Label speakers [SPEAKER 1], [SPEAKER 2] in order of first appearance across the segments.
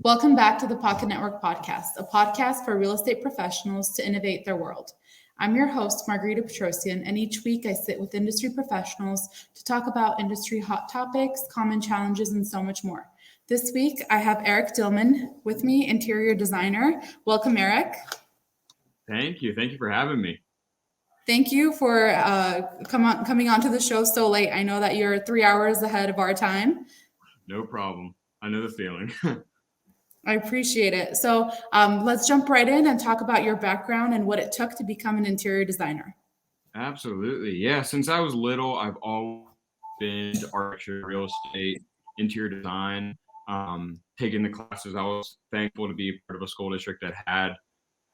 [SPEAKER 1] Welcome back to the Pocket Network Podcast, a podcast for real estate professionals to innovate their world. I'm your host, Margarita Petrosian, and each week I sit with industry professionals to talk about industry hot topics, common challenges, and so much more. This week, I have Eric Dillman with me, interior designer. Welcome, Eric.
[SPEAKER 2] Thank you. Thank you for having me.
[SPEAKER 1] Thank you for coming onto the show so late. I know that you're 3 hours ahead of our time.
[SPEAKER 2] No problem. I know the feeling.
[SPEAKER 1] I appreciate it. So let's jump right in and talk about your background and what it took to become an interior designer.
[SPEAKER 2] Absolutely. Yeah. Since I was little, I've always been into architecture, real estate, interior design, taking the classes. I was thankful to be part of a school district that had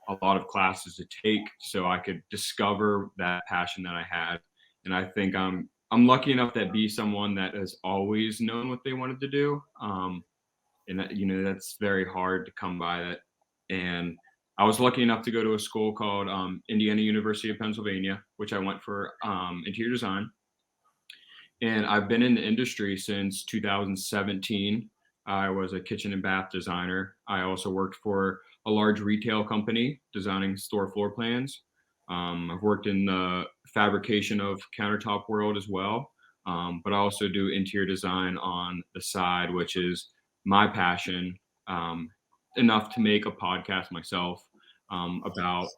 [SPEAKER 2] a lot of classes to take so I could discover that passion that I had. And I think I'm lucky enough to be someone that has always known what they wanted to do. And that, that's very hard to come by that. And I was lucky enough to go to a school called Indiana University of Pennsylvania, which I went for interior design. And I've been in the industry since 2017. I was a kitchen and bath designer. I also worked for a large retail company designing store floor plans. I've worked in the fabrication of countertop world as well. But I also do interior design on the side, which is my passion, enough to make a podcast myself about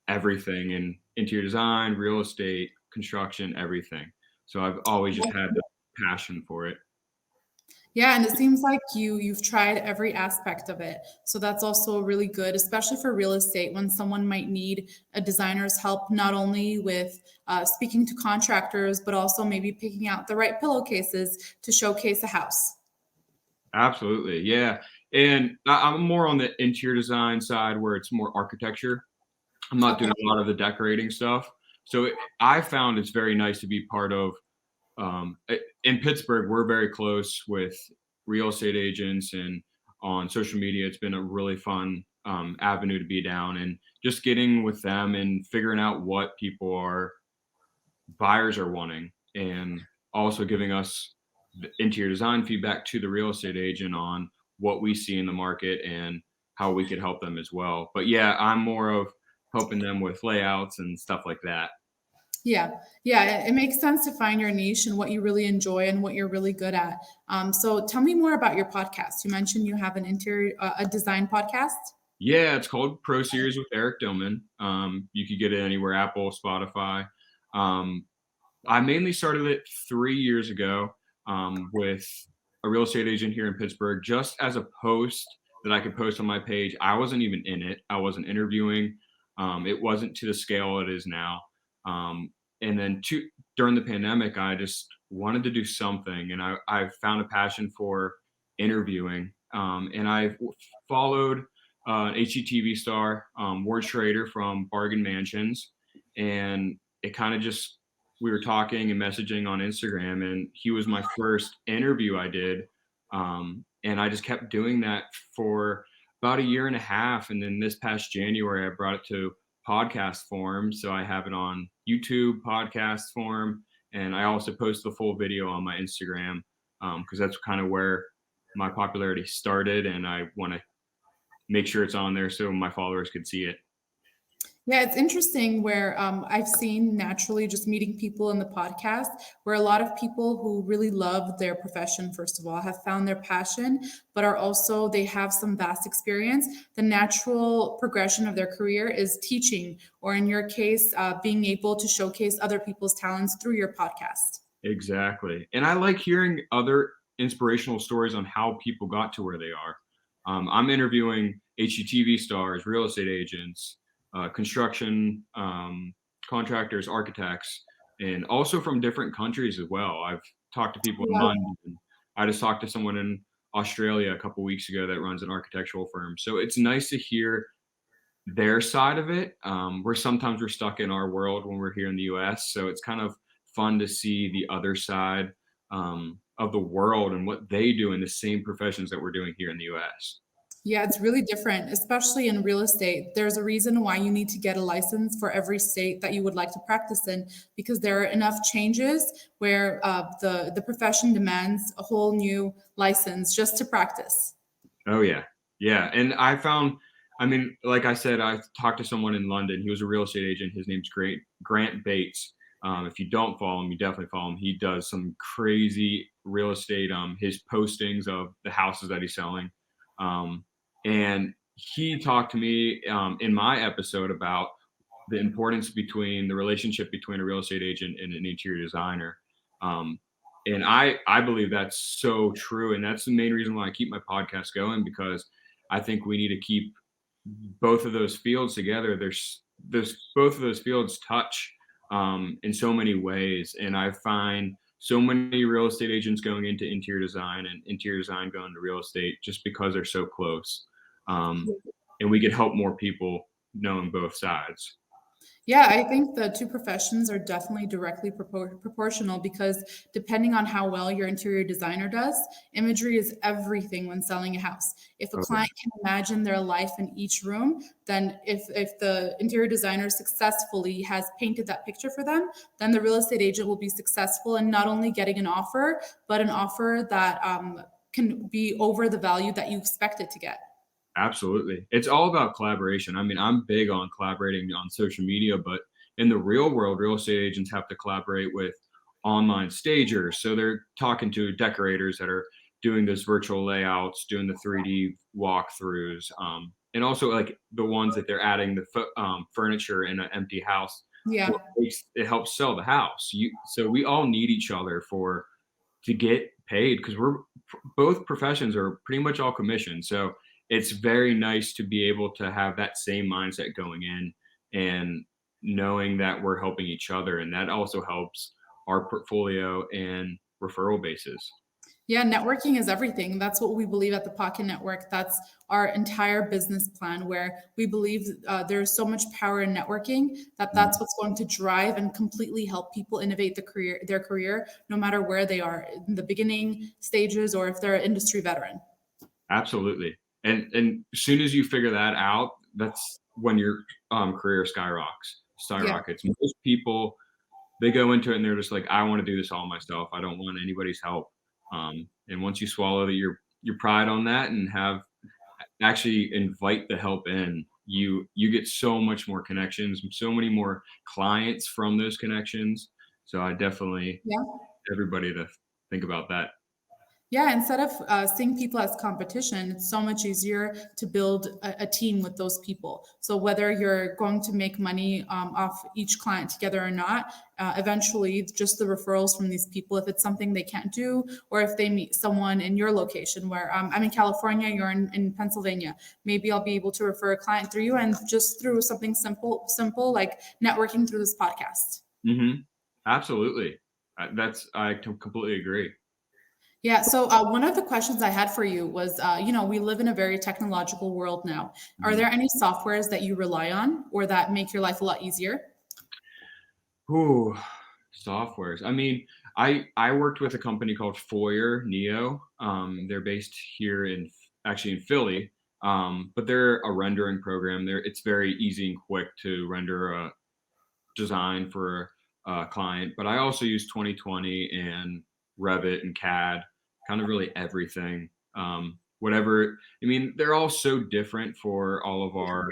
[SPEAKER 2] everything in interior design, real estate, construction, everything. So I've always just had the passion for it.
[SPEAKER 1] Yeah, and it seems like you've tried every aspect of it. So that's also really good, especially for real estate when someone might need a designer's help, not only with speaking to contractors, but also maybe picking out the right pillowcases to showcase a house.
[SPEAKER 2] Absolutely. Yeah. And I'm more on the interior design side where it's more architecture. I'm not doing a lot of the decorating stuff. So I found it's very nice to be part of, in Pittsburgh, we're very close with real estate agents, and on social media, it's been a really fun avenue to be down, and just getting with them and figuring out what buyers are wanting, and also giving us the interior design feedback to the real estate agent on what we see in the market and how we could help them as well. But yeah, I'm more of helping them with layouts and stuff like that.
[SPEAKER 1] Yeah, it makes sense to find your niche and what you really enjoy and what you're really good at. So tell me more about your podcast. You mentioned you have an a design podcast.
[SPEAKER 2] Yeah, it's called Pro Series with Eric Dillman. You could get it anywhere, Apple, Spotify. I mainly started it 3 years ago with a real estate agent here in Pittsburgh, just as a post that I could post on my page. I wasn't even in it. I wasn't interviewing. It wasn't to the scale it is now. And then during the pandemic, I just wanted to do something, and I found a passion for interviewing. And I've followed an HGTV star, Ward Schrader from Bargain Mansions, and it kind of just, we were talking and messaging on Instagram, and he was my first interview I did. And I just kept doing that for about a year and a half. And then this past January, I brought it to podcast form. So I have it on YouTube podcast form. And I also post the full video on my Instagram because that's kind of where my popularity started. And I want to make sure it's on there so my followers could see it.
[SPEAKER 1] Yeah, it's interesting where I've seen naturally just meeting people in the podcast where a lot of people who really love their profession, first of all, have found their passion, but are also, they have some vast experience. The natural progression of their career is teaching, or in your case, being able to showcase other people's talents through your podcast.
[SPEAKER 2] Exactly. And I like hearing other inspirational stories on how people got to where they are. I'm interviewing HGTV stars, real estate agents, construction contractors, architects, and also from different countries as well. I've talked to people in London. I just talked to someone in Australia a couple weeks ago that runs an architectural firm. So it's nice to hear their side of it. Sometimes we're stuck in our world when we're here in the US. So it's kind of fun to see the other side of the world and what they do in the same professions that we're doing here in the US.
[SPEAKER 1] Yeah, it's really different, especially in real estate. There's a reason why you need to get a license for every state that you would like to practice in, because there are enough changes where the profession demands a whole new license just to practice.
[SPEAKER 2] Oh, yeah. Yeah, and I mean, like I said, I talked to someone in London. He was a real estate agent. His name's Grant Bates. If you don't follow him, you definitely follow him. He does some crazy real estate. His postings of the houses that he's selling, um, and he talked to me in my episode about the importance between the relationship between a real estate agent and an interior designer. Um, and I believe that's so true, and that's the main reason why I keep my podcast going, because I think we need to keep both of those fields together. There's both of those fields touch in so many ways, and I find so many real estate agents going into interior design and interior design going to real estate just because they're so close. And we could help more people knowing both sides.
[SPEAKER 1] Yeah, I think the two professions are definitely directly proportional because depending on how well your interior designer does, imagery is everything when selling a house. If a
[SPEAKER 2] Okay.
[SPEAKER 1] client can imagine their life in each room, then if the interior designer successfully has painted that picture for them, then the real estate agent will be successful in not only getting an offer, but an offer that can be over the value that you expect it to get.
[SPEAKER 2] Absolutely. It's all about collaboration. I mean, I'm big on collaborating on social media, but in the real world, real estate agents have to collaborate with online stagers. So they're talking to decorators that are doing those virtual layouts, doing the 3D walkthroughs, and also like the ones that they're adding the furniture in an empty house.
[SPEAKER 1] Yeah.
[SPEAKER 2] So it helps sell the house. So we all need each other to get paid, because both professions are pretty much all commission. So it's very nice to be able to have that same mindset going in, and knowing that we're helping each other. And that also helps our portfolio and referral bases.
[SPEAKER 1] Yeah, networking is everything. That's what we believe at the Pocket Network. That's our entire business plan, where we believe there's so much power in networking that
[SPEAKER 2] Mhm.
[SPEAKER 1] that's what's going to drive and completely help people innovate their career, no matter where they are in the beginning stages or if they're an industry veteran.
[SPEAKER 2] Absolutely. And as soon as you figure that out, that's when your career
[SPEAKER 1] Yeah.
[SPEAKER 2] skyrockets. Most people, they go into it and they're just like, I want to do this all myself. I don't want anybody's help. And once you swallow your pride on that and have actually invite the help in, you get so much more connections, so many more clients from those connections. So I definitely
[SPEAKER 1] Yeah.
[SPEAKER 2] everybody to think about that.
[SPEAKER 1] Yeah, instead of seeing people as competition, it's so much easier to build a team with those people. So whether you're going to make money off each client together or not, eventually just the referrals from these people, if it's something they can't do, or if they meet someone in your location where I'm in California, you're in Pennsylvania, maybe I'll be able to refer a client through you and just through something simple like networking through this podcast.
[SPEAKER 2] Hmm. Absolutely. I completely agree.
[SPEAKER 1] Yeah. So one of the questions I had for you was, we live in a very technological world now. Are
[SPEAKER 2] Mhm.
[SPEAKER 1] there any softwares that you rely on or that make your life a lot easier?
[SPEAKER 2] Ooh, softwares. I mean, I worked with a company called Foyer Neo. They're based here actually in Philly, but they're a rendering program. It's very easy and quick to render a design for a client. But I also use 2020 and Revit and CAD, kind of really everything. Whatever. I mean, they're all so different for all of our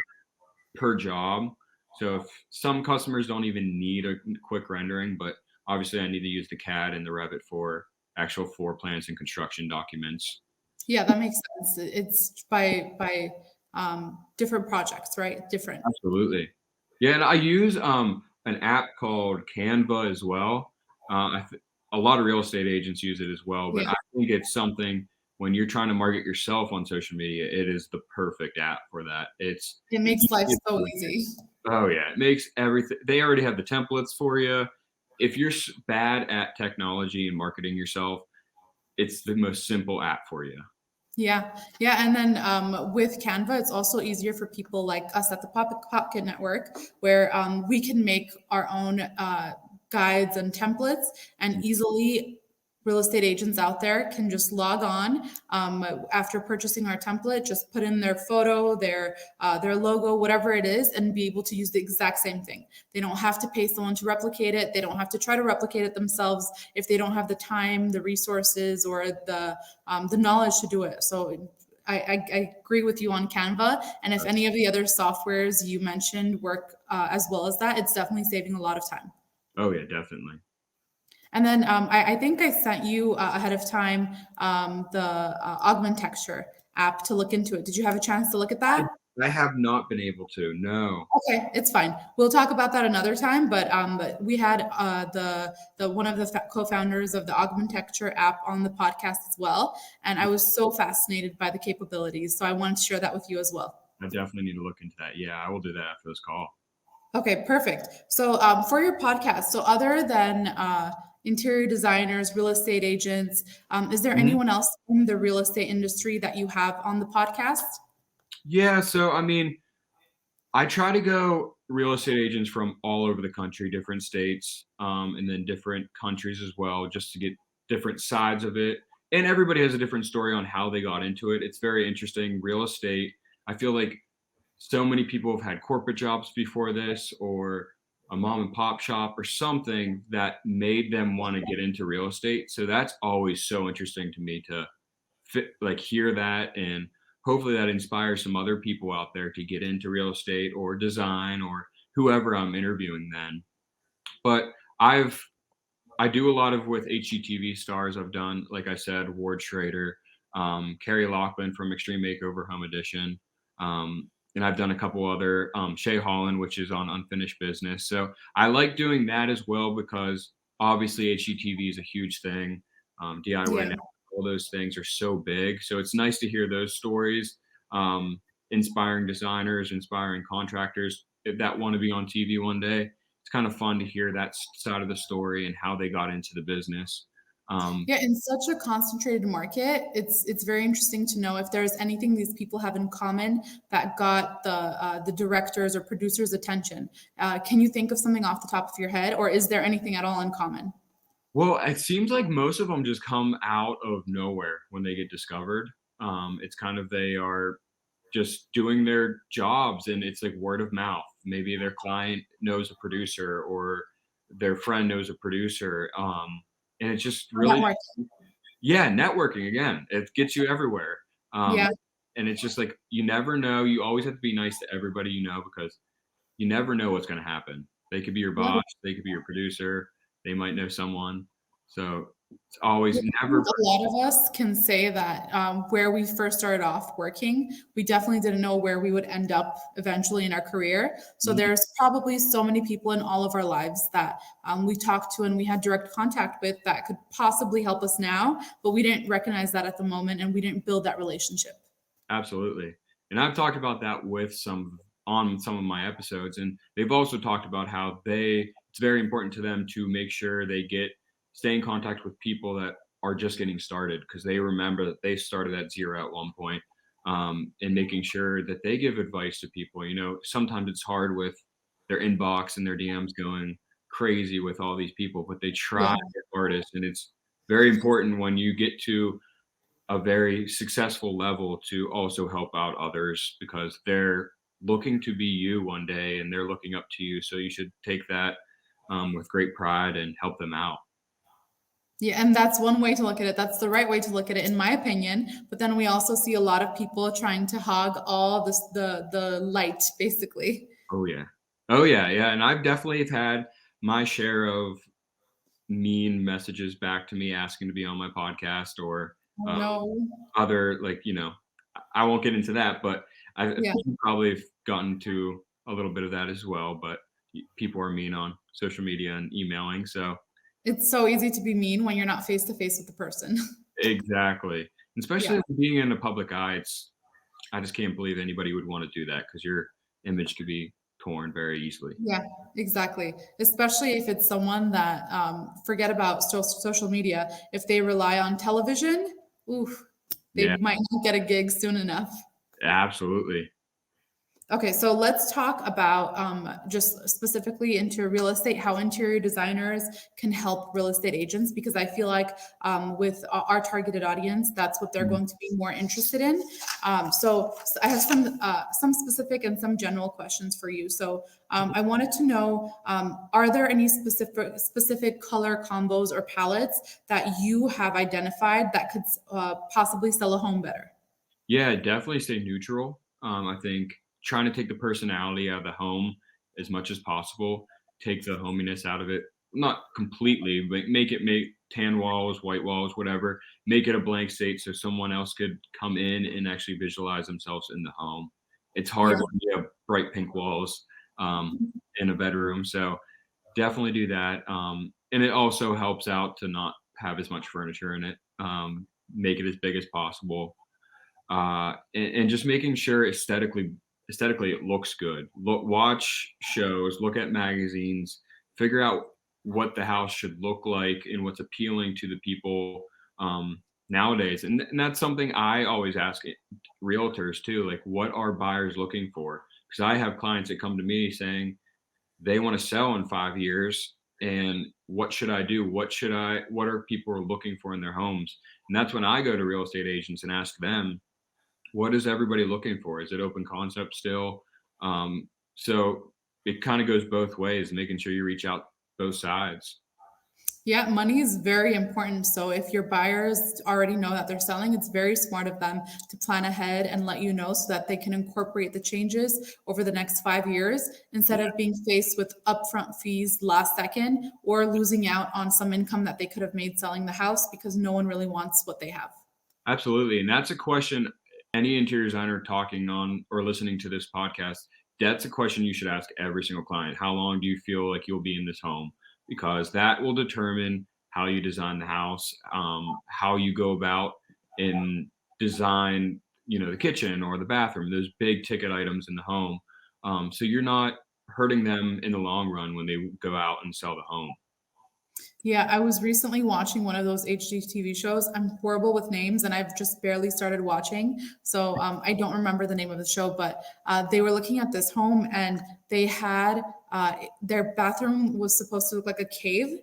[SPEAKER 2] per job. So if some customers don't even need a quick rendering, but obviously I need to use the CAD and the Revit for actual floor plans and construction documents.
[SPEAKER 1] Yeah, that makes sense. It's by different projects, right? Different.
[SPEAKER 2] Absolutely. Yeah, and I use an app called Canva as well. A lot of real estate agents use it as well, but
[SPEAKER 1] Yeah,
[SPEAKER 2] I think it's something when you're trying to market yourself on social media, it is the perfect app for that. It's
[SPEAKER 1] it
[SPEAKER 2] the
[SPEAKER 1] makes life
[SPEAKER 2] easiest
[SPEAKER 1] so
[SPEAKER 2] way.
[SPEAKER 1] easy.
[SPEAKER 2] Oh yeah, it makes everything. They already have the templates for you. If you're bad at technology and marketing yourself, it's the most simple app for you.
[SPEAKER 1] Yeah, yeah, and then with Canva, it's also easier for people like us at the Pocket Network, where we can make our own guides and templates, and easily real estate agents out there can just log on after purchasing our template, just put in their photo, their logo, whatever it is, and be able to use the exact same thing. They don't have to pay someone to replicate it. They don't have to try to replicate it themselves if they don't have the time, the resources, or the knowledge to do it. So I agree with you on Canva. And if any of the other softwares you mentioned work as well as that, it's definitely saving a lot of time.
[SPEAKER 2] Oh yeah, definitely.
[SPEAKER 1] And then I think I sent you ahead of time the Augment Texture app to look into it. Did you have a chance to look at
[SPEAKER 2] I
[SPEAKER 1] that?
[SPEAKER 2] I have not been able to. No.
[SPEAKER 1] Okay, it's fine. We'll talk about that another time. But we had the one of the co-founders of the Augment Texture app on the podcast as well, and I was so fascinated by the capabilities. So I wanted to share that with you as well.
[SPEAKER 2] I definitely need to look into that. Yeah, I will do that after this call.
[SPEAKER 1] Okay, perfect. So for your podcast, so other than interior designers, real estate agents, is there
[SPEAKER 2] Mhm.
[SPEAKER 1] anyone else in the real estate industry that you have on the podcast?
[SPEAKER 2] Yeah, so I mean, I try to go real estate agents from all over the country, different states, and then different countries as well, just to get different sides of it. And everybody has a different story on how they got into it. It's very interesting. Real estate, I feel like so many people have had corporate jobs before this or a mom and pop shop or something that made them want to get into real estate. So that's always so interesting to me to like hear that, and hopefully that inspires some other people out there to get into real estate or design or whoever I'm interviewing then. But I do a lot of with HGTV stars. I've done, like I said, Ward Schrader, Carrie Lachlan from Extreme Makeover Home Edition. And I've done a couple other, Shay Holland, which is on Unfinished Business. So I like doing that as well because obviously HGTV is a huge thing. DIY
[SPEAKER 1] Yeah.
[SPEAKER 2] now, all those things are so big. So it's nice to hear those stories, inspiring designers, inspiring contractors that want to be on TV one day. It's kind of fun to hear that side of the story and how they got into the business. Um,
[SPEAKER 1] Yeah, in such a concentrated market, it's very interesting to know if there's anything these people have in common that got the directors or producers' attention. Can you think of something off the top of your head, or is there anything at all in common?
[SPEAKER 2] well, it seems like most of them just come out of nowhere when they get discovered. It's kind of they are just doing their jobs and it's like word of mouth. Maybe their client knows a producer or their friend knows a producer. And it's just
[SPEAKER 1] Or
[SPEAKER 2] really,
[SPEAKER 1] network?
[SPEAKER 2] yeah, networking again. It gets you everywhere. Um,
[SPEAKER 1] Yeah,
[SPEAKER 2] and it's just like you never know. You always have to be nice to everybody you know because you never know what's going to happen. They could be your
[SPEAKER 1] yeah.
[SPEAKER 2] boss, they could be your producer, they might know someone. So it's
[SPEAKER 1] Yeah,
[SPEAKER 2] always
[SPEAKER 1] I
[SPEAKER 2] never.
[SPEAKER 1] think a lot of us can say that where we first started off working, we definitely didn't know where we would end up eventually in our career. So
[SPEAKER 2] Mhm.
[SPEAKER 1] there's probably so many people in all of our lives that we talked to and we had direct contact with that could possibly help us now, but we didn't recognize that at the moment and we didn't build that relationship.
[SPEAKER 2] Absolutely. And I've talked about that with some of my episodes, and they've also talked about how it's very important to them to make sure they stay in contact with people that are just getting started because they remember that they started at zero at one point, and making sure that they give advice to people. You know, sometimes it's hard with their inbox and their DMs going crazy with all these people, but they try
[SPEAKER 1] Yeah.
[SPEAKER 2] their hardest, and it's very important when you get to a very successful level to also help out others because they're looking to be you one day and they're looking up to you. So you should take that, with great pride and help them out.
[SPEAKER 1] Yeah, and that's one way to look at it. That's the right way to look at it, in my opinion. But then we also see a lot of people trying to hog all this the light, basically.
[SPEAKER 2] Oh yeah. Oh yeah. Yeah. And I've definitely have had my share of mean messages back to me asking to be on my podcast or,
[SPEAKER 1] Oh
[SPEAKER 2] uh,
[SPEAKER 1] no.
[SPEAKER 2] other like, I won't get into that, but I
[SPEAKER 1] Yeah.
[SPEAKER 2] probably have gotten to a little bit of that as well. But people are mean on social media and emailing. So
[SPEAKER 1] It's so easy to be mean when you're not face to face with the person.
[SPEAKER 2] exactly.
[SPEAKER 1] Yeah.
[SPEAKER 2] Especially being in the public eye, I just can't believe anybody would wanna do that because your image could be torn very easily.
[SPEAKER 1] Yeah, exactly. Especially if it's someone that forget about social media. If they rely on television, oof, they
[SPEAKER 2] Yeah,
[SPEAKER 1] might not get a gig soon enough.
[SPEAKER 2] absolutely.
[SPEAKER 1] Okay, so let's talk about just specifically into real estate, how interior designers can help real estate agents, because I feel like with our targeted audience, that's what they're
[SPEAKER 2] Mhm.
[SPEAKER 1] going to be more interested in. So I have some specific and some general questions for you. So I wanted to know, are there any specific color combos or palettes that you have identified that could possibly sell a home better?
[SPEAKER 2] Yeah, definitely stay neutral. I think trying to take the personality out of the home as much as possible, take the hominess out of it. Not completely, but make tan walls, white walls, whatever. Make it a blank slate so someone else could come in and actually visualize themselves in the home. It's hard
[SPEAKER 1] Yeah.
[SPEAKER 2] when you have bright pink walls in a bedroom, so definitely do that. And it also helps out to not have as much furniture in it. Make it as big as possible, and just making sure aesthetically it looks good. Watch shows, look at magazines, figure out what the house should look like and what's appealing to the people nowadays. And that's something I always ask realtors too, like what are buyers looking for? Because I have clients that come to me saying they want to sell in 5 years, and what should I do? What are people looking for in their homes? And that's when I go to real estate agents and ask them, what is everybody looking for? Is it open concept still? So it kind of goes both ways, making sure you reach out both sides.
[SPEAKER 1] Yeah, money is very important. So if your buyers already know that they're selling, it's very smart of them to plan ahead and let you know so that they can incorporate the changes over the next 5 years instead
[SPEAKER 2] Yeah,
[SPEAKER 1] of being faced with upfront fees last second or losing out on some income that they could have made selling the house because no one really wants what they have.
[SPEAKER 2] absolutely. And that's a question any interior designer talking on or listening to this podcast, that's a question you should ask every single client. How long do you feel like you'll be in this home? Because that will determine how you design the house, how you go about and design, the kitchen or the bathroom, those big ticket items in the home. So you're not hurting them in the long run when they go out and sell the home.
[SPEAKER 1] Yeah, I was recently watching one of those HGTV shows. I'm horrible with names and I've just barely started watching. So I don't remember the name of the show, but they were looking at this home and they had their bathroom was supposed to look like a cave.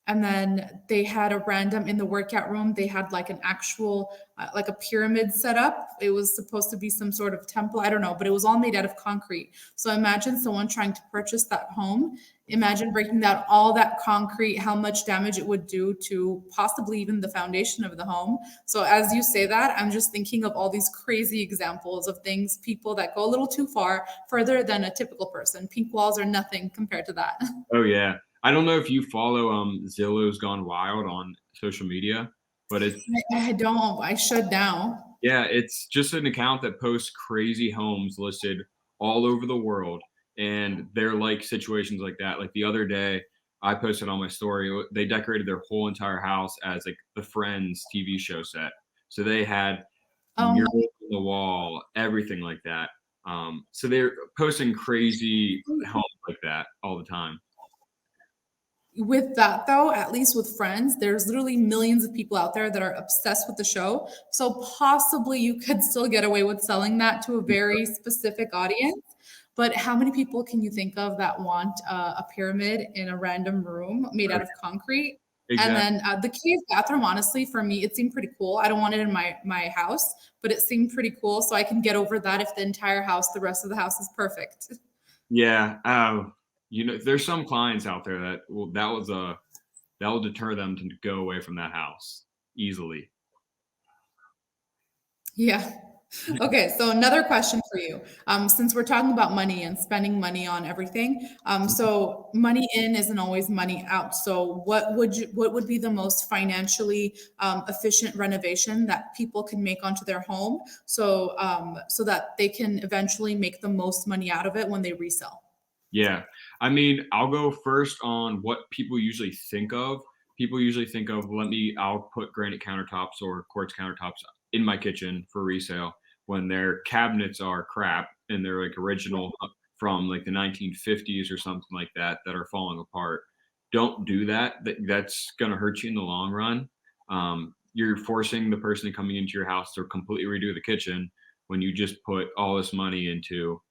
[SPEAKER 1] And then they had a random in the workout room, they had like an actual, like a pyramid set up. It was supposed to be some sort of temple. I don't know, but it was all made out of concrete. So imagine someone trying to purchase that home. Imagine breaking down all that concrete, how much damage it would do to possibly even the foundation of the home. So, as you say that, I'm just thinking of all these crazy examples of things, people that go a little too far, further than a typical person. Pink walls are nothing compared to that.
[SPEAKER 2] Oh yeah. I don't know if you follow Zillow's Gone Wild on social media, but it's
[SPEAKER 1] I don't, I should now.
[SPEAKER 2] yeah, it's just an account that posts crazy homes listed all over the world, and they're like situations like that. Like the other day, I posted on my story, they decorated their whole entire house as like the Friends TV show set. So they had murals
[SPEAKER 1] Um,
[SPEAKER 2] on the wall, everything like that. So they're posting crazy homes like that all the time.
[SPEAKER 1] with that though, at least with Friends, there's literally millions of people out there that are obsessed with the show. So possibly you could still get away with selling that to a very specific audience. But how many people can you think of that want a pyramid in a random room made out
[SPEAKER 2] Right.
[SPEAKER 1] of concrete? And
[SPEAKER 2] Exactly.
[SPEAKER 1] then the cave bathroom, honestly, for me, it seemed pretty cool. I don't want it in my house, but it seemed pretty cool. So I can get over that if the entire house, the rest of the house is perfect.
[SPEAKER 2] Yeah. There's some clients out there that will deter them to go away from that house easily.
[SPEAKER 1] Yeah. Okay, so another question for you. Since we're talking about money and spending money on everything, so money in isn't always money out. So what would be the most financially efficient renovation that people can make onto their home so that they can eventually make the most money out of it when they resell?
[SPEAKER 2] Yeah. I mean, I'll go first on what people usually think of. People usually think of, I'll put granite countertops or quartz countertops in my kitchen for resale when their cabinets are crap and they're like original from like the 1950s or something like that that are falling apart. Don't do that. That's going to hurt you in the long run. You're forcing the person coming into your house to completely redo the kitchen when you just put all this money into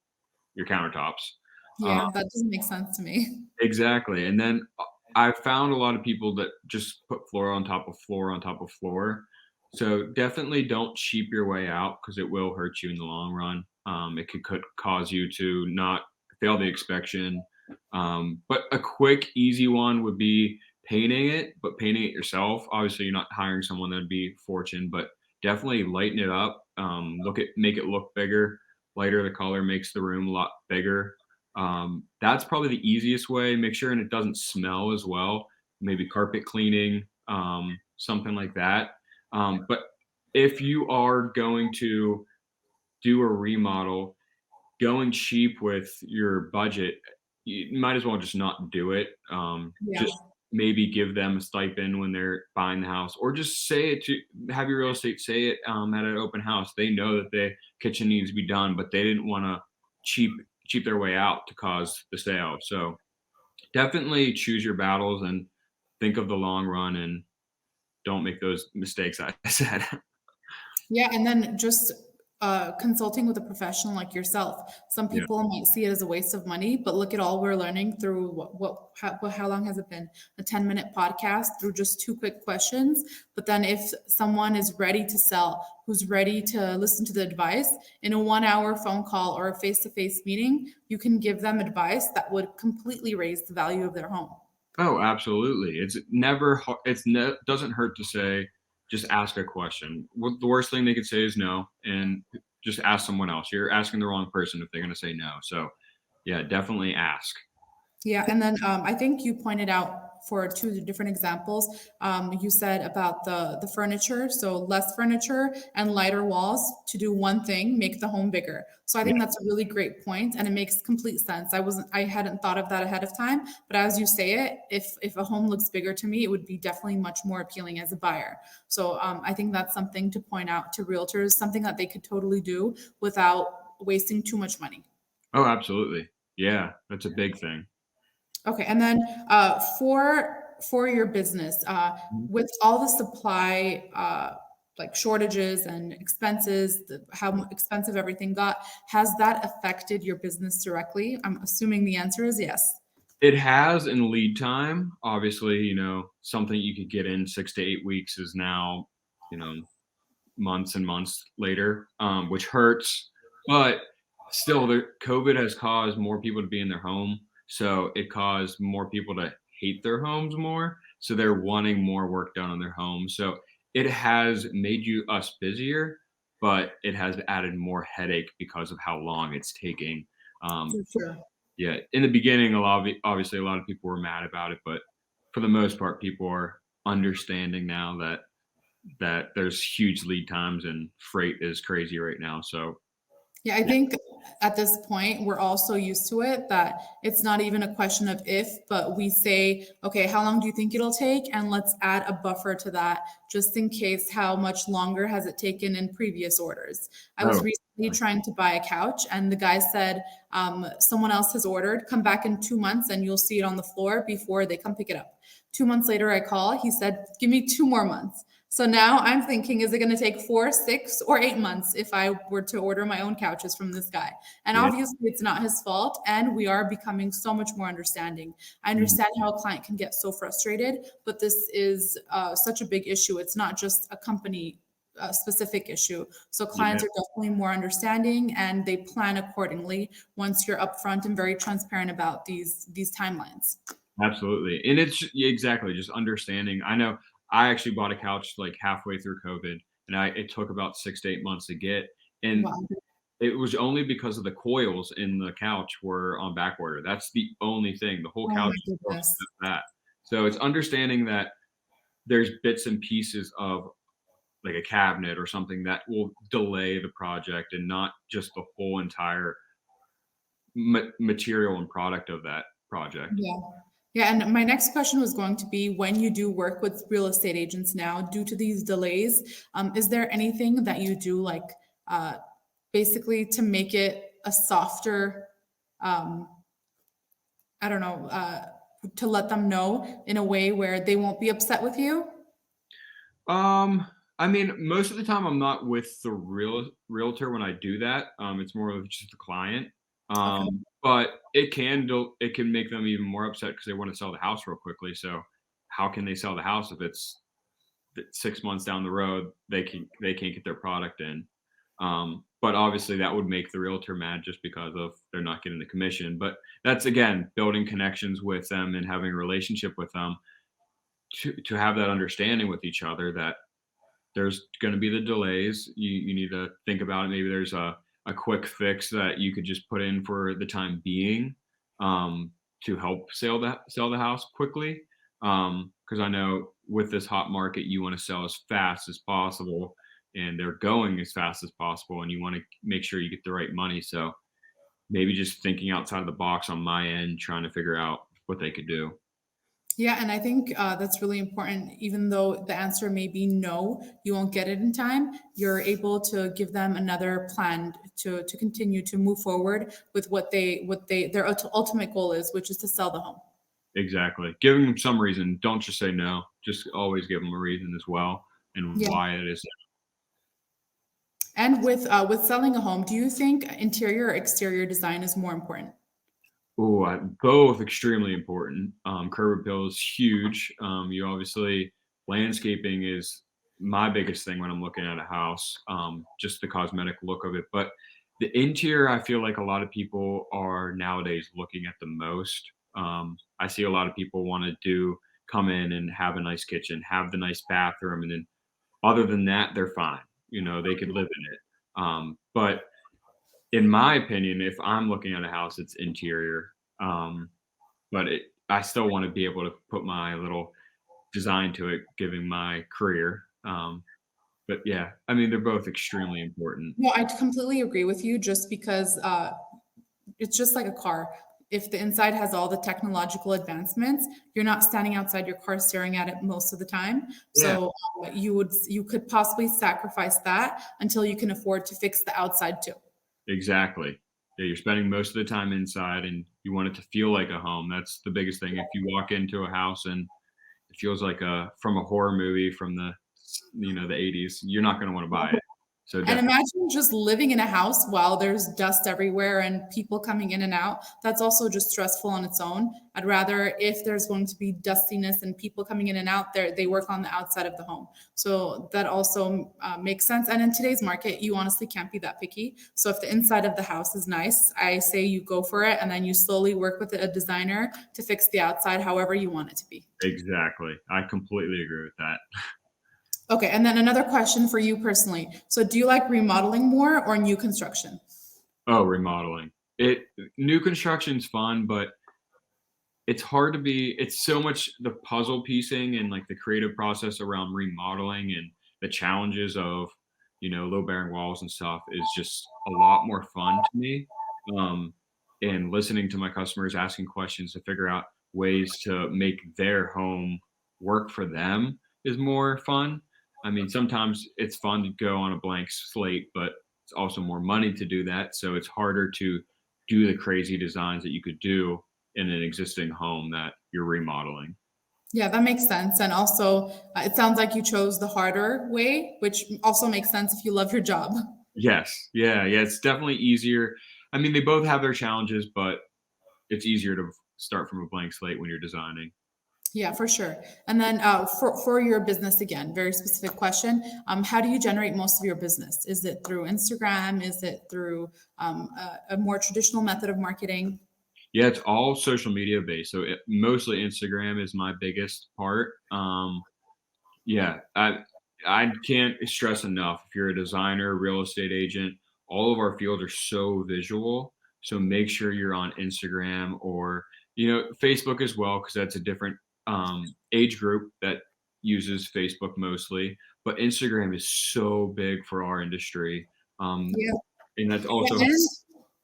[SPEAKER 2] your countertops. Uh,
[SPEAKER 1] Yeah, that doesn't make sense to me.
[SPEAKER 2] Exactly, and then, I've found a lot of people that just put floor on top of floor on top of floor. So, definitely don't cheap your way out because it will hurt you in the long run. It could cause you to not fail the inspection. But a quick, easy one would be painting it, but painting it yourself. Obviously, you're not hiring someone, that'd be a fortune, but definitely lighten it up. Make it look bigger. Lighter the color makes the room a lot bigger. That's probably the easiest way. Make sure and it doesn't smell as well. Maybe carpet cleaning, something like that. But if you are going to do a remodel, going cheap with your budget, you might as well just not do it.
[SPEAKER 1] Yeah.
[SPEAKER 2] Just maybe give them a stipend when they're buying the house, or just say it to have your real estate say it at an open house. They know that the kitchen needs to be done, but they didn't want to cheap cheap their way out to cause the sale. So definitely choose your battles and think of the long run and don't make those mistakes I said.
[SPEAKER 1] Yeah, and then just consulting with a professional like yourself. Some
[SPEAKER 2] Yeah.
[SPEAKER 1] people might see it as a waste of money, but look at all we're learning through how long has it been? A 10-minute podcast through just two quick questions. But then if someone is ready to sell, who's ready to listen to the advice in a 1 hour phone call or a face-to-face meeting, you can give them advice that would completely raise the value of their home.
[SPEAKER 2] Oh, absolutely. It's never har doesn't hurt to say, "Just ask a question." What the worst thing they could say is no, and just ask someone else. You're asking the wrong person if they're gonna say no. So, yeah, definitely ask.
[SPEAKER 1] Yeah, and then I think you pointed out for two different examples. You said about the furniture, so less furniture and lighter walls to do one thing, make the home bigger. So I
[SPEAKER 2] Yeah,
[SPEAKER 1] think that's a really great point, and it makes complete sense. I hadn't thought of that ahead of time, but as you say it, if a home looks bigger to me, it would be definitely much more appealing as a buyer. So I think that's something to point out to realtors, something that they could totally do without wasting too much money.
[SPEAKER 2] oh, absolutely. Yeah, that's a big thing.
[SPEAKER 1] Okay, and then for your business,
[SPEAKER 2] Mhm.
[SPEAKER 1] with all the supply like shortages and expenses, how expensive everything got, has that affected your business directly? I'm assuming the answer is yes.
[SPEAKER 2] It has in lead time. Obviously, something you could get in 6 to 8 weeks is now, you know, months and months later, which hurts. But still, the COVID has caused more people to be in their home, so it caused more people to hate their homes more. So they're wanting more work done on their home. So it has made us busier, but it has added more headache because of how long it's taking. Um,
[SPEAKER 1] For sure.
[SPEAKER 2] yeah, in the beginning, obviously a lot of people were mad about it, but for the most part, people are understanding now that there's huge lead times and freight is crazy right now. So
[SPEAKER 1] Yeah, I
[SPEAKER 2] yeah,
[SPEAKER 1] think at this point, we're all so used to it that it's not even a question of if, but we say, okay, how long do you think it'll take? And let's add a buffer to that just in case how much longer has it taken in previous orders. I was
[SPEAKER 2] oh,
[SPEAKER 1] recently trying to buy a couch and the guy said, someone else has ordered, come back in 2 months and you'll see it on the floor before they come pick it up. 2 months later, I call, he said, give me 2 more months. So now I'm thinking, is it going to take 4, 6, or 8 months if I were to order my own couches from this guy? And
[SPEAKER 2] yeah,
[SPEAKER 1] obviously, it's not his fault. And we are becoming so much more understanding. I
[SPEAKER 2] mhm,
[SPEAKER 1] understand how a client can get so frustrated, but this is such a big issue. It's not just a company specific issue. So
[SPEAKER 2] yeah,
[SPEAKER 1] clients are definitely more understanding and they plan accordingly once you're upfront and very transparent about these timelines.
[SPEAKER 2] absolutely. And yeah, exactly just understanding. I know I actually bought a couch like halfway through COVID, and it took about 6 to 8 months to get, and
[SPEAKER 1] Wow.
[SPEAKER 2] it was only because of the coils in the couch were on back order. That's the only thing. The whole
[SPEAKER 1] Oh
[SPEAKER 2] couch
[SPEAKER 1] my
[SPEAKER 2] is supposed to
[SPEAKER 1] goodness.
[SPEAKER 2] fit that. So it's understanding that there's bits and pieces of like a cabinet or something that will delay the project and not just the whole entire material and product of that project.
[SPEAKER 1] Yeah. Yeah, and my next question was going to be when you do work with real estate agents now, due to these delays, is there anything that you do like uh, basically to make it a softer, um, I don't know, to let them know in a way where they won't be upset with you?
[SPEAKER 2] Um, I mean, most of the time I'm not with the realtor when I do that. It's more of just the client.
[SPEAKER 1] Okay.
[SPEAKER 2] But it can make them even more upset because they want to sell the house real quickly. So how can they sell the house if it's 6 months down the road? They can't get their product in. But obviously that would make the realtor mad just because of they're not getting the commission. But that's again building connections with them and having a relationship with them to have that understanding with each other that there's going to be the delays. You need to think about it. Maybe there's a quick fix that you could just put in for the time being, to help sell the house quickly. Because I know with this hot market, you want to sell as fast as possible, and they're going as fast as possible, and you want to make sure you get the right money. So maybe just thinking outside of the box on my end, trying to figure out what they could do.
[SPEAKER 1] Yeah, and I think that's really important. Even though the answer may be no, you won't get it in time, you're able to give them another plan to continue to move forward with what their ultimate goal is, which is to sell the home.
[SPEAKER 2] Exactly. Giving them some reason. Don't just say no. Just always give them a reason as well and
[SPEAKER 1] Yeah.
[SPEAKER 2] why it is.
[SPEAKER 1] And with selling a home, do you think interior or exterior design is more important?
[SPEAKER 2] Oh, both extremely important. Curb appeal is huge. You obviously landscaping is my biggest thing when I'm looking at a house. Just the cosmetic look of it, but the interior, I feel like a lot of people are nowadays looking at the most. I see a lot of people want to come in and have a nice kitchen, have the nice bathroom, and then other than that, they're fine. They could live in it. But in my opinion, if I'm looking at a house, it's interior. Um, but I still want to be able to put my little design to it, given my career. But yeah, I mean, they're both extremely important.
[SPEAKER 1] No, I completely agree with you. Just because it's just like a car. If the inside has all the technological advancements, you're not standing outside your car staring at it most of the time.
[SPEAKER 2] Yeah,
[SPEAKER 1] So you could possibly sacrifice that until you can afford to fix the outside too.
[SPEAKER 2] exactly. Yeah, you're spending most of the time inside, and you want it to feel like a home. That's the biggest thing. If you walk into a house and it feels like from a horror movie from the 80s, you're not going to want to buy it. So
[SPEAKER 1] And
[SPEAKER 2] definitely.
[SPEAKER 1] imagine just living in a house while there's dust everywhere and people coming in and out. That's also just stressful on its own. I'd rather, if there's going to be dustiness and people coming in and out there, they work on the outside of the home. So that also makes sense. And in today's market, you honestly can't be that picky. So if the inside of the house is nice, I say you go for it, and then you slowly work with a designer to fix the outside however you want it to be.
[SPEAKER 2] Exactly. I completely agree with that.
[SPEAKER 1] Okay, and then another question for you personally. So do you like remodeling more or new construction?
[SPEAKER 2] Oh, remodeling. It New construction's fun, but it's so much the puzzle piecing and like the creative process around remodeling and the challenges of, low bearing walls and stuff is just a lot more fun to me. Um, and listening to my customers asking questions to figure out ways to make their home work for them is more fun. I mean, sometimes it's fun to go on a blank slate, but it's also more money to do that. So it's harder to do the crazy designs that you could do in an existing home that you're remodeling.
[SPEAKER 1] Yeah, that makes sense. And also, it sounds like you chose the harder way, which also makes sense if you love your job.
[SPEAKER 2] Yes. Yeah, yeah, it's definitely easier. I mean, they both have their challenges, but it's easier to start from a blank slate when you're designing.
[SPEAKER 1] Yeah, for sure. And then for your business, again, very specific question. How do you generate most of your business? Is it through Instagram? Is it through a more traditional method of marketing?
[SPEAKER 2] Yeah, it's all social media based. So mostly Instagram is my biggest part. Yeah, I can't stress enough. If you're a designer, real estate agent, all of our fields are so visual. So make sure you're on Instagram or Facebook as well, because that's a different age group that uses Facebook mostly. But Instagram is so big for our industry,
[SPEAKER 1] Yeah.
[SPEAKER 2] and that's
[SPEAKER 1] Yeah,
[SPEAKER 2] also
[SPEAKER 1] and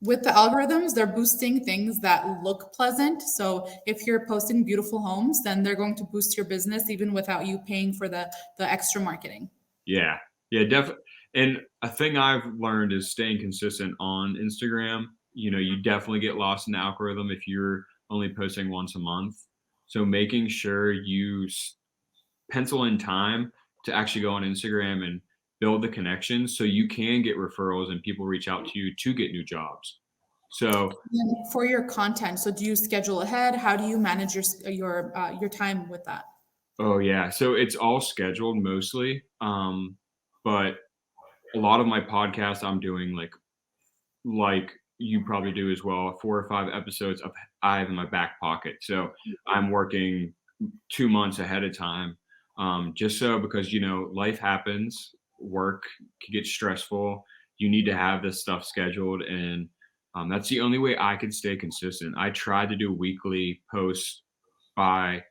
[SPEAKER 1] with the algorithms, they're boosting things that look pleasant. So if you're posting beautiful homes, then they're going to boost your business even without you paying for the extra marketing.
[SPEAKER 2] yeah, yeah, definitely. And a thing I've learned is staying consistent on Instagram. You definitely get lost in the algorithm if you're only posting once a month. So making sure you pencil in time to actually go on Instagram and build the connections so you can get referrals and people reach out to you to get new jobs. So,
[SPEAKER 1] And for your content, so do you schedule ahead? How do you manage your time with that?
[SPEAKER 2] oh yeah, so it's all scheduled mostly. But a lot of my podcasts I'm doing like you probably do as well, 4 or 5 episodes I have in my back pocket. So I'm working 2 months ahead of time. just so because life happens, work can get stressful. You need to have this stuff scheduled, and that's the only way I could stay consistent. I tried to do weekly posts by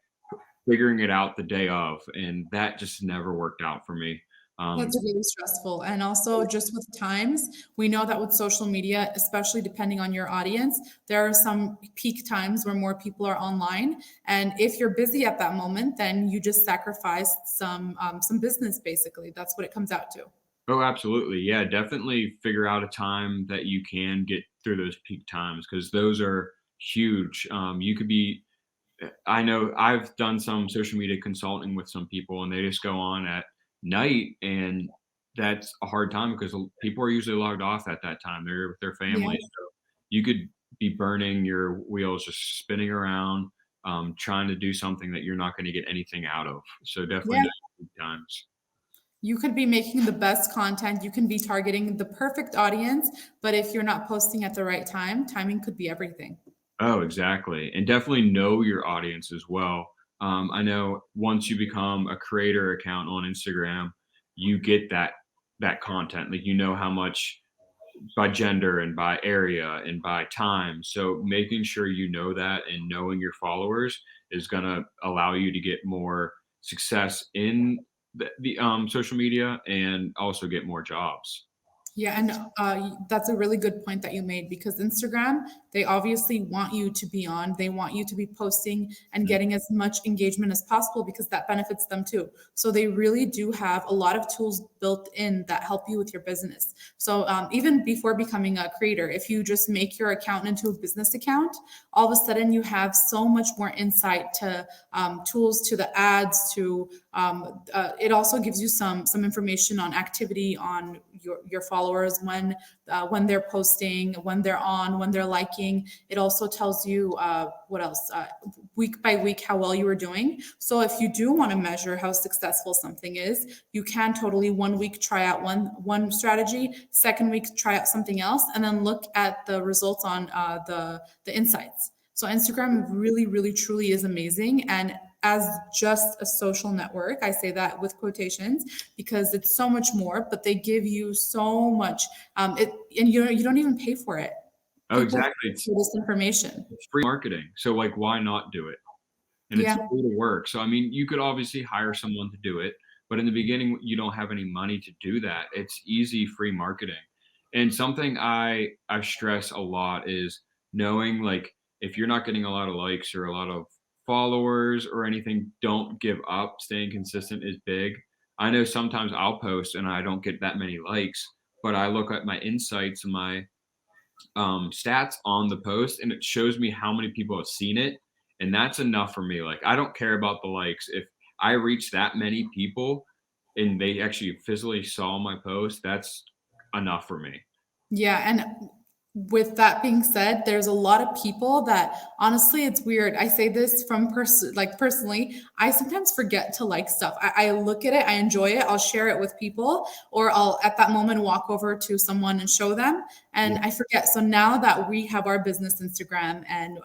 [SPEAKER 2] figuring it out the day of, and that just never worked out for me. Um,
[SPEAKER 1] That's really stressful. And also, just with times, we know that with social media, especially depending on your audience, there are some peak times where more people are online. And if you're busy at that moment, then you just sacrifice some business. Basically, that's what it comes out to.
[SPEAKER 2] oh, absolutely, yeah, definitely figure out a time that you can get through those peak times because those are huge. You could be I know I've done some social media consulting with some people, and they just go on at night, and that's a hard time because people are usually logged off at that time. They're with their
[SPEAKER 1] Yeah.
[SPEAKER 2] families, so you could be burning your wheels, just spinning around, trying to do something that you're not going to get anything out of. So definitely
[SPEAKER 1] Yeah.
[SPEAKER 2] know your times.
[SPEAKER 1] You could be making the best content. You can be targeting the perfect audience, but if you're not posting at the right time, timing could be everything.
[SPEAKER 2] Oh, exactly, and definitely know your audience as well. I know once you become a creator account on Instagram, you get that content. Like you know how much by gender and by area and by time. So making sure you know that and knowing your followers is gonna allow you to get more success in the social media and also get more jobs.
[SPEAKER 1] Yeah, and that's a really good point that you made because Instagram, they obviously want you to be on. They want you to be posting and getting as much engagement as possible because that benefits them too. So they really do have a lot of tools built in that help you with your business. So even before becoming a creator, if you just make your account into a business account, all of a sudden you have so much more insight to tools, to the ads, to it also gives you some information on activity on your followers when they're posting, when they're on, when they're liking. It also tells you what else week by week how well you are doing. So if you do want to measure how successful something is, you can totally 1 week try out one strategy, second week try out something else, and then look at the results on the insights. So Instagram really, really, truly is amazing. And as just a social network, I say that with quotations because it's so much more, but they give you so much. And you don't even pay for it.
[SPEAKER 2] Oh,
[SPEAKER 1] People
[SPEAKER 2] exactly.
[SPEAKER 1] pay for this information.
[SPEAKER 2] It's free marketing. So like why not do it? And it's
[SPEAKER 1] Yeah.
[SPEAKER 2] free to work. So I mean, you could obviously hire someone to do it, but in the beginning, you don't have any money to do that. It's easy free marketing. And something I stress a lot is knowing like if you're not getting a lot of likes or a lot of followers or anything, don't give up. Staying consistent is big. I know sometimes I'll post and I don't get that many likes, but I look at my insights and my stats on the post and it shows me how many people have seen it, and that's enough for me. Like I don't care about the likes. If I reach that many people and they actually physically saw my post, that's enough for me.
[SPEAKER 1] Yeah, and with that being said, there's a lot of people that honestly, it's weird. I say this from personally, I sometimes forget to like stuff. I look at it, I enjoy it, I'll share it with people, or I'll at that moment walk over to someone and show them,
[SPEAKER 2] Yeah.
[SPEAKER 1] and I forget. So now that we have our business Instagram and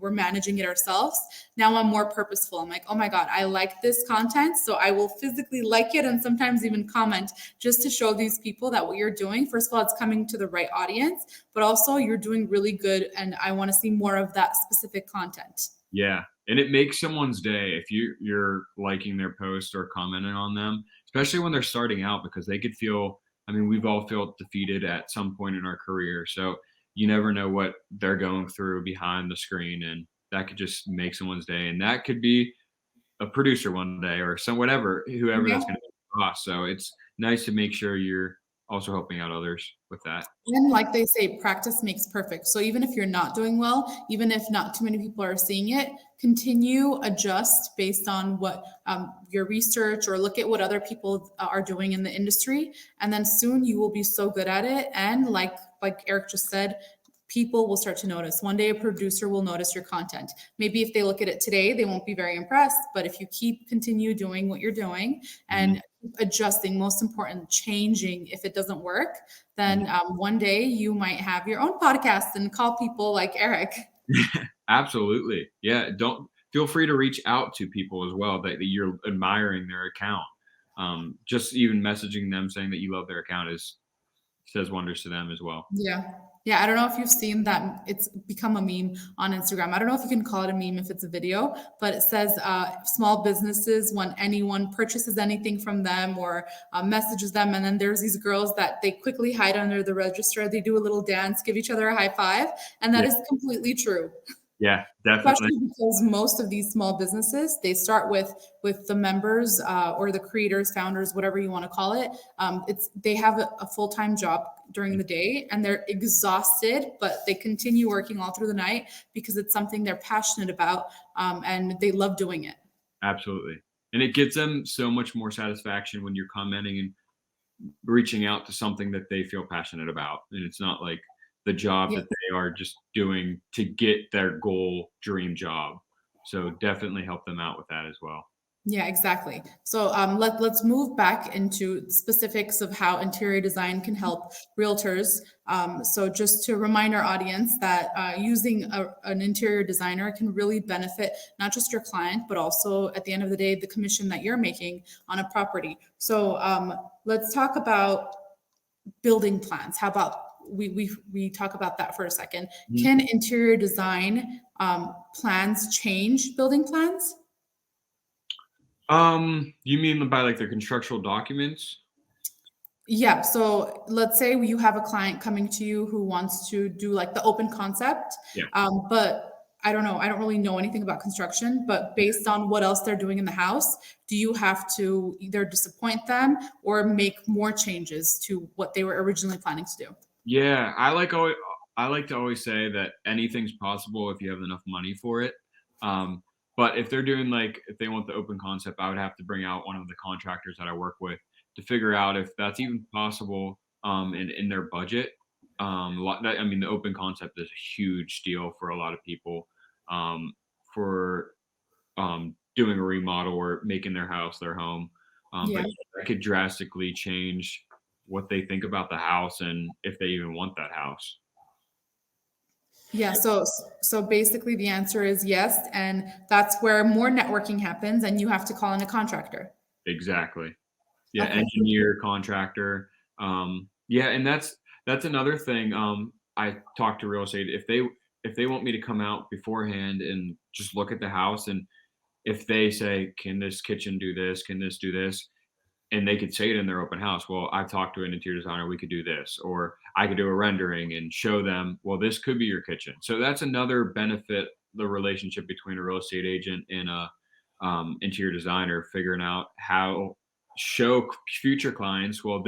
[SPEAKER 1] we're managing it ourselves, now I'm more purposeful. I'm like, oh my God, I like this content. So I will physically like it and sometimes even comment just to show these people that what you're doing, first of all, it's coming to the right audience, but also you're doing really good. And I want to see more of that specific content.
[SPEAKER 2] Yeah, and it makes someone's day if you're liking their post or commenting on them, especially when they're starting out because they could feel I mean, we've all felt defeated at some point in our career, so you never know what they're going through behind the screen, and that could just make someone's day, and that could be a producer one day or some whatever, whoever
[SPEAKER 1] Yeah.
[SPEAKER 2] that's gonna be boss, so it's nice to make sure you're also helping out others with that.
[SPEAKER 1] And like they say, practice makes perfect. So even if you're not doing well, even if not too many people are seeing it, continue, adjust based on what your research or look at what other people are doing in the industry. And then soon you will be so good at it. And like Eric just said, people will start to notice. One day a producer will notice your content. Maybe if they look at it today, they won't be very impressed. But if you continue doing what you're doing
[SPEAKER 2] Mhm.
[SPEAKER 1] and keep adjusting, most important, changing if it doesn't work,
[SPEAKER 2] Mhm.
[SPEAKER 1] then one day you might have your own podcast and call people like Eric.
[SPEAKER 2] Absolutely. Yeah, feel free to reach out to people as well that you're admiring their account. Just even messaging them saying that you love their account is says wonders to them as well.
[SPEAKER 1] Yeah. Yeah, I don't know if you've seen that. It's become a meme on Instagram. I don't know if you can call it a meme if it's a video, but it says small businesses, when anyone purchases anything from them or messages them, and then there's these girls that they quickly hide under the register. They do a little dance, give each other a high five, and that
[SPEAKER 2] Yeah,
[SPEAKER 1] is completely true.
[SPEAKER 2] yeah, definitely.
[SPEAKER 1] Especially because most of these small businesses, they start with the members or the creators, founders, whatever you want to call it. It's they have a full-time job during the day and they're exhausted, but they continue working all through the night because it's something they're passionate about and they love doing it.
[SPEAKER 2] Absolutely. And it gives them so much more satisfaction when you're commenting and reaching out to something that they feel passionate about. And it's not like the job
[SPEAKER 1] Yeah.
[SPEAKER 2] that they are just doing to get their goal dream job. So definitely help them out with that as well.
[SPEAKER 1] Yeah, exactly. So let's move back into specifics of how interior design can help realtors. So just to remind our audience that using an interior designer can really benefit not just your client, but also at the end of the day, the commission that you're making on a property. So let's talk about building plans. How about we talk about that for a second?
[SPEAKER 2] Mhm.
[SPEAKER 1] Can interior design plans change building plans?
[SPEAKER 2] You mean by like the constructional documents?
[SPEAKER 1] Yeah, so let's say you have a client coming to you who wants to do like the open concept,
[SPEAKER 2] Yeah.
[SPEAKER 1] but I don't know, I don't really know anything about construction, but based on what else they're doing in the house, do you have to either disappoint them or make more changes to what they were originally planning to do?
[SPEAKER 2] Yeah, I like to always say that anything's possible if you have enough money for it. Um, but if they're doing like if they want the open concept, I would have to bring out one of the contractors that I work with to figure out if that's even possible in their budget. I mean, the open concept is a huge deal for a lot of people for doing a remodel or making their house their home. But
[SPEAKER 1] Yeah.
[SPEAKER 2] that could drastically change what they think about the house and if they even want that house.
[SPEAKER 1] Yeah, so basically the answer is yes, and that's where more networking happens and you have to call in a contractor.
[SPEAKER 2] Exactly. Yeah,
[SPEAKER 1] Okay.
[SPEAKER 2] engineer, contractor. Yeah, and that's another thing. I talk to real estate if they want me to come out beforehand and just look at the house, and if they say, "Can this kitchen do this? Can this do this?" and they could say it in their open house. Well, I've talked to an interior designer. We could do this, or I could do a rendering and show them. Well, this could be your kitchen. So that's another benefit. The relationship between a real estate agent and a interior designer, figuring out how show future clients. Well,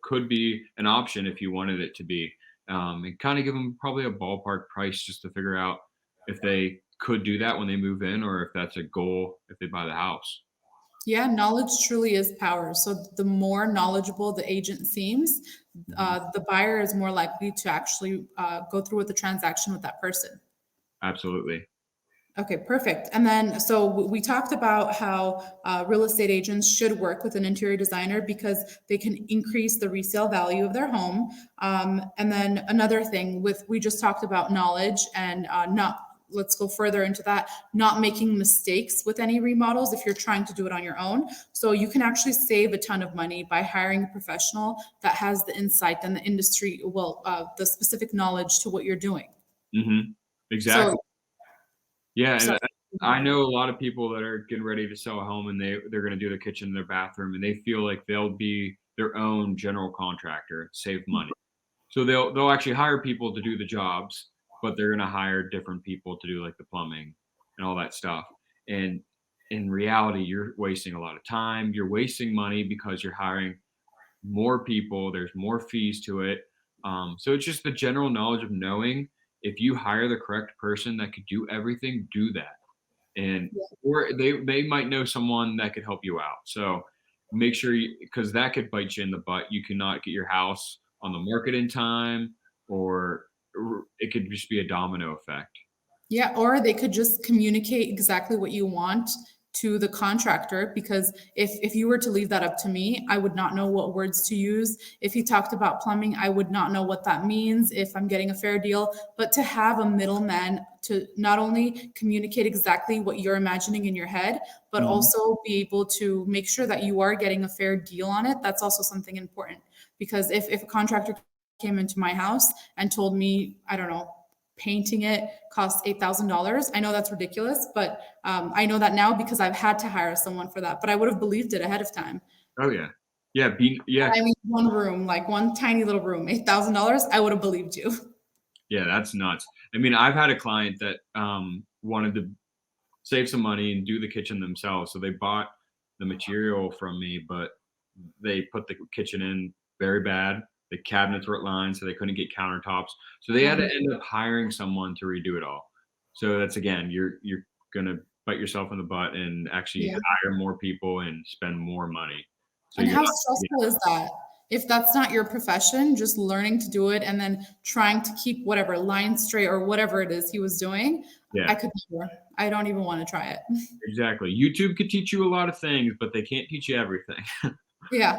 [SPEAKER 2] could be an option if you wanted it to be, and kind of give them probably a ballpark price just to figure out if they could do that when they move in, or if that's a goal if they buy the house.
[SPEAKER 1] Yeah, knowledge truly is power. So the more knowledgeable the agent seems,
[SPEAKER 2] Mhm.
[SPEAKER 1] the buyer is more likely to actually go through with the transaction with that person.
[SPEAKER 2] Absolutely.
[SPEAKER 1] Okay, perfect. And then, so we talked about how real estate agents should work with an interior designer because they can increase the resale value of their home. And then another thing we just talked about knowledge and not, let's go further into that, not making mistakes with any remodels if you're trying to do it on your own. So you can actually save a ton of money by hiring a professional that has the insight and the industry, well, the specific knowledge to what you're doing.
[SPEAKER 2] Mhm.
[SPEAKER 1] So,
[SPEAKER 2] Exactly. Yeah, and
[SPEAKER 1] so
[SPEAKER 2] I know a lot of people that are getting ready to sell a home, and they're gonna do the kitchen, their bathroom, and they feel like they'll be their own general contractor, save money. So they'll actually hire people to do the jobs, but they're gonna hire different people to do, like, the plumbing and all that stuff, and in reality, you're wasting a lot of time, you're wasting money because you're hiring more people, there's more fees to it. So it's just the general knowledge of knowing if you hire the correct person that could do everything, do that. And or they might know someone that could help you out. So make sure because that could bite you in the butt. You cannot get your house on the market in time, or it could just be a domino effect.
[SPEAKER 1] yeah, or they could just communicate exactly what you want to the contractor, because if you were to leave that up to me, I would not know what words to use. If he talked about plumbing, I would not know what that means, if I'm getting a fair deal. But to have a middleman to not only communicate exactly what you're imagining in your head, but
[SPEAKER 2] Mhm.
[SPEAKER 1] also be able to make sure that you are getting a fair deal on it, that's also something important. Because if a contractor came into my house and told me, I don't know, painting it costs $8,000. I know that's ridiculous, but I know that now because I've had to hire someone for that. But I would have believed it ahead of time.
[SPEAKER 2] Oh yeah. Yeah, yeah,
[SPEAKER 1] I mean, one room, like one tiny little room, $8,000. I would have believed you.
[SPEAKER 2] yeah, that's nuts. I mean, I've had a client that wanted to save some money and do the kitchen themselves. So they bought the material from me, but they put the kitchen in very bad. The cabinets were lined, so they couldn't get countertops. So they had to
[SPEAKER 1] Mhm.
[SPEAKER 2] end up hiring someone to redo it all. So that's again, you're gonna bite yourself in the butt and actually
[SPEAKER 1] Yeah.
[SPEAKER 2] hire more people and spend more money. So
[SPEAKER 1] And
[SPEAKER 2] you're
[SPEAKER 1] how
[SPEAKER 2] not, yeah,
[SPEAKER 1] stressful is that? If that's not your profession, just learning to do it and then trying to keep whatever line straight or whatever it is he was doing, I
[SPEAKER 2] yeah,
[SPEAKER 1] could never. I don't even want to try it.
[SPEAKER 2] exactly. YouTube could teach you a lot of things, but they can't teach you everything.
[SPEAKER 1] Yeah.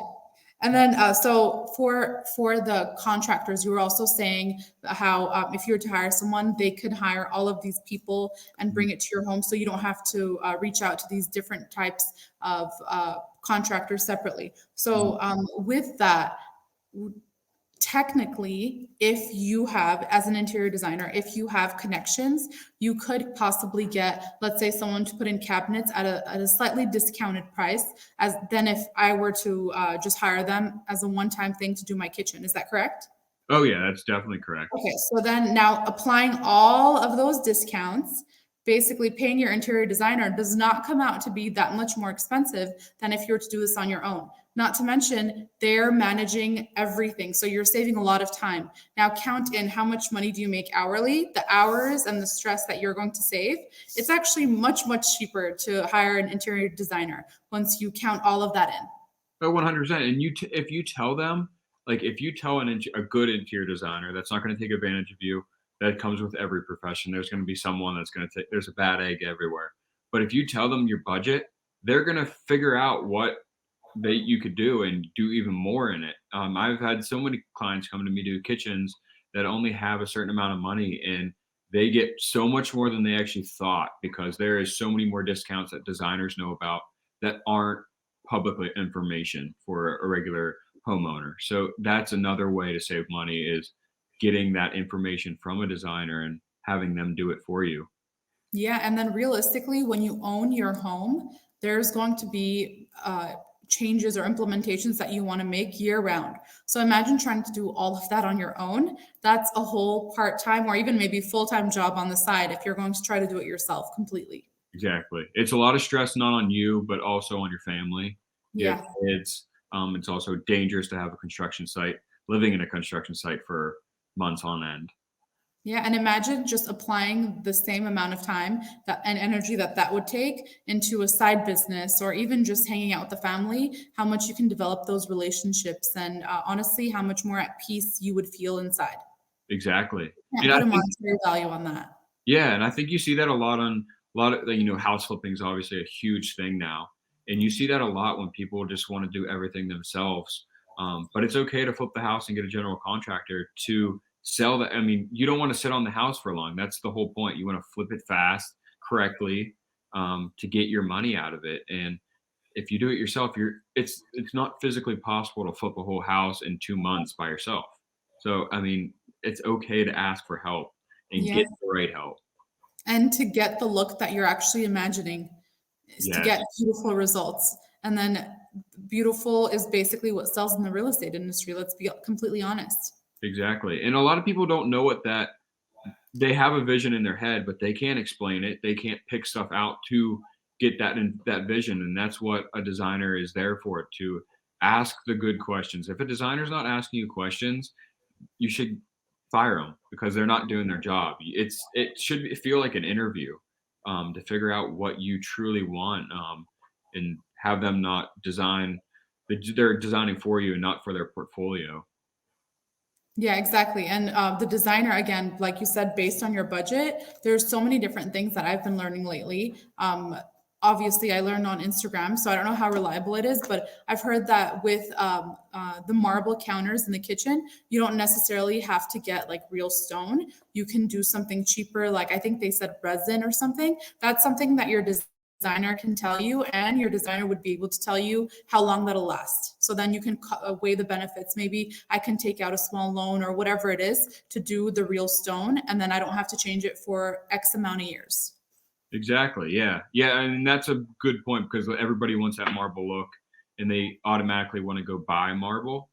[SPEAKER 1] And then, so for the contractors, you were also saying how if you were to hire someone, they could hire all of these people and bring it to your home, so you don't have to reach out to these different types of contractors separately. So with that, technically, if you have, as an interior designer, if you have connections, you could possibly get, let's say, someone to put in cabinets at a slightly discounted price, as than if I were to just hire them as a one-time thing to do my kitchen. Is that correct?
[SPEAKER 2] Oh yeah, that's definitely correct.
[SPEAKER 1] Okay, so then now applying all of those discounts, basically paying your interior designer does not come out to be that much more expensive than if you were to do this on your own. Not to mention, they're managing everything. So you're saving a lot of time. Now, count in how much money do you make hourly, the hours and the stress that you're going to save. It's actually much, much cheaper to hire an interior designer once you count all of that in.
[SPEAKER 2] Oh, 100%. And if you tell them, like, if you tell a good interior designer that's not going to take advantage of you, that comes with every profession. There's going to be someone that's going to take. There's a bad egg everywhere. But if you tell them your budget, they're going to figure out what that you could do and do even more in it. I've had so many clients come to me do kitchens that only have a certain amount of money, and they get so much more than they actually thought because there is so many more discounts that designers know about that aren't publicly information for a regular homeowner. So that's another way to save money is getting that information from a designer and having them do it for you.
[SPEAKER 1] Yeah, and then realistically, when you own your home, there's going to be changes or implementations that you want to make year round. So imagine trying to do all of that on your own. That's a whole part-time or even maybe full-time job on the side if you're going to try to do it yourself completely.
[SPEAKER 2] Exactly. It's a lot of stress not on you, but also on your family. You have
[SPEAKER 1] Yeah.
[SPEAKER 2] kids. It's also dangerous to have a construction site, living in a construction site for months on end.
[SPEAKER 1] Yeah, and imagine just applying the same amount of time that and energy that that would take into a side business or even just hanging out with the family, how much you can develop those relationships and honestly, how much more at peace you would feel inside.
[SPEAKER 2] Exactly.
[SPEAKER 1] Can't
[SPEAKER 2] And I
[SPEAKER 1] put a
[SPEAKER 2] think,
[SPEAKER 1] monetary value on that.
[SPEAKER 2] yeah, and I think you see that a lot on a lot of, like, house flipping is obviously a huge thing now. And you see that a lot when people just want to do everything themselves. But it's okay to flip the house and get a general contractor to sell the. I mean, you don't want to sit on the house for long. That's the whole point. You want to flip it fast, correctly, to get your money out of it. And if you do it yourself, it's not physically possible to flip a whole house in 2 months by yourself. So I mean, it's okay to ask for help and
[SPEAKER 1] Yeah.
[SPEAKER 2] get the right help.
[SPEAKER 1] And to get the look that you're actually imagining is to get
[SPEAKER 2] Yes,
[SPEAKER 1] beautiful results. And then beautiful is basically what sells in the real estate industry. Let's be completely honest.
[SPEAKER 2] exactly. And a lot of people don't know what that they have a vision in their head, but they can't explain it. They can't pick stuff out to get that vision, and that's what a designer is there for, to ask the good questions. If a designer's not asking you questions, you should fire them because they're not doing their job. It should feel like an interview, to figure out what you truly want, and have them not design. They're designing for you and not for their portfolio.
[SPEAKER 1] Yeah, exactly. And the designer, again, like you said, based on your budget, there's so many different things that I've been learning lately. obviously I learned on Instagram, so I don't know how reliable it is, but I've heard that with the marble counters in the kitchen, you don't necessarily have to get like real stone. You can do something cheaper, like I think they said resin or something. That's something that your designer can tell you, and your designer would be able to tell you how long that'll last. So then you can weigh the benefits. Maybe I can take out a small loan or whatever it is to do the real stone, and then I don't have to change it for X amount of years.
[SPEAKER 2] Exactly. Yeah. Yeah. And that's a good point because everybody wants that marble look and they automatically want to go buy marble.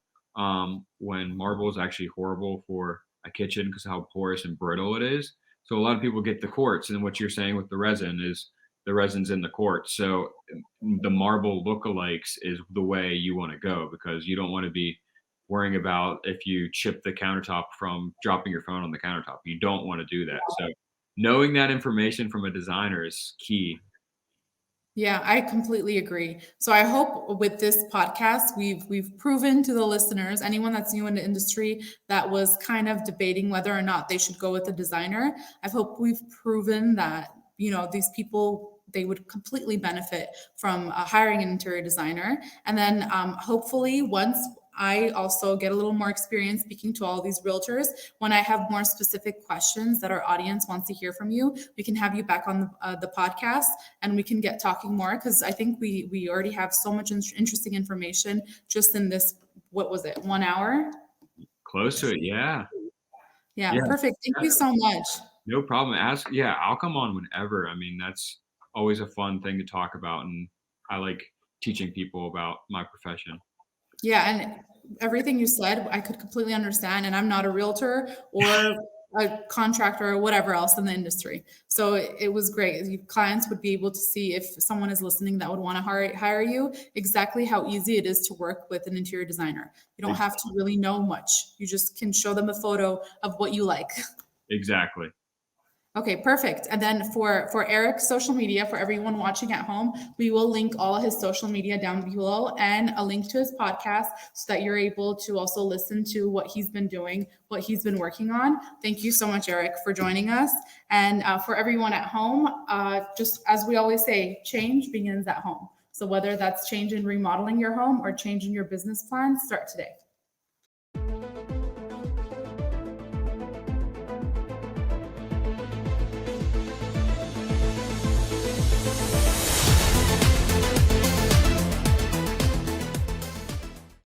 [SPEAKER 2] When marble is actually horrible for a kitchen because how porous and brittle it is. So a lot of people get the quartz. And what you're saying with the resin is the resin's in the quartz. So the marble lookalikes is the way you want to go because you don't want to be worrying about if you chip the countertop from dropping your phone on the countertop. You don't want to do that. So knowing that information from a designer is key.
[SPEAKER 1] Yeah, I completely agree. So I hope with this podcast we've proven to the listeners, anyone that's new in the industry that was kind of debating whether or not they should go with a designer, I hope we've proven that, you know, these people they would completely benefit from hiring an interior designer. And then hopefully once I also get a little more experience speaking to all these realtors. When I have more specific questions that our audience wants to hear from you, we can have you back on the podcast and we can get talking more because I think we already have so much interesting information just in this, what was it, 1 hour?
[SPEAKER 2] Close to it. Yeah.
[SPEAKER 1] Yeah,
[SPEAKER 2] Yeah.
[SPEAKER 1] perfect. Thank you so much.
[SPEAKER 2] No problem. Ask. Yeah. I'll come on whenever. I mean, that's always a fun thing to talk about. And I like teaching people about my profession.
[SPEAKER 1] Yeah, and everything you said, I could completely understand. And I'm not a realtor or a contractor or whatever else in the industry. So it was great. Clients would be able to see if someone is listening that would want to hire you, exactly how easy it is to work with an interior designer. You don't have to really know much. You just can show them a photo of what you like.
[SPEAKER 2] Exactly.
[SPEAKER 1] Okay, perfect. And then for Eric's social media, for everyone watching at home, we will link all his social media down below and a link to his podcast so that you're able to also listen to what he's been doing, what he's been working on. Thank you so much, Eric, for joining us. And for everyone at home, just as we always say, change begins at home. So whether that's change in remodeling your home or changing your business plan, start today.